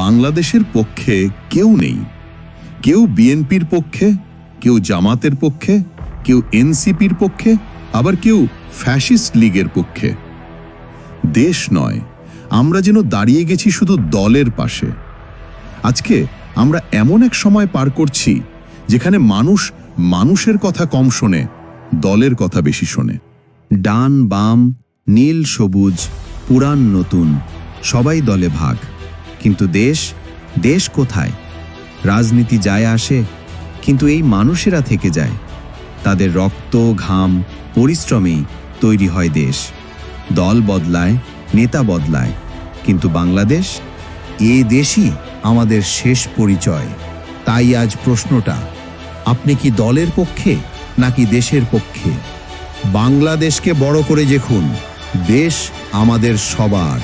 বাংলাদেশের পক্ষে কেউ নেই। কেউ বিএনপির পক্ষে, কেউ জামাতের পক্ষে, কেউ এনসিপির পক্ষে, আবার কেউ ফ্যাসিস্ট লীগের পক্ষে। দেশ নয়, আমরা যেন দাঁড়িয়ে গেছি শুধু দলের পাশে। আজকে আমরা এমন এক সময় পার করছি যেখানে মানুষ মানুষের কথা কম শোনে, দলের কথা বেশি শোনে। ডান বাম, নীল সবুজ, পুরান নতুন, সবাই দলে ভাগ। কিন্তু দেশ কোথায়? রাজনীতি যায় আসে, কিন্তু এই মানুষেরা থেকে যায়। তাদের রক্ত, ঘাম, পরিশ্রমেই তৈরি হয় দেশ। দল বদলায়, নেতা বদলায়, কিন্তু বাংলাদেশ, এ দেশই আমাদের শেষ পরিচয়। তাই আজ প্রশ্নটা, আপনি কি দলের পক্ষে নাকি দেশের পক্ষে? বাংলাদেশকে বড় করে দেখুন, দেশ আমাদের সবার।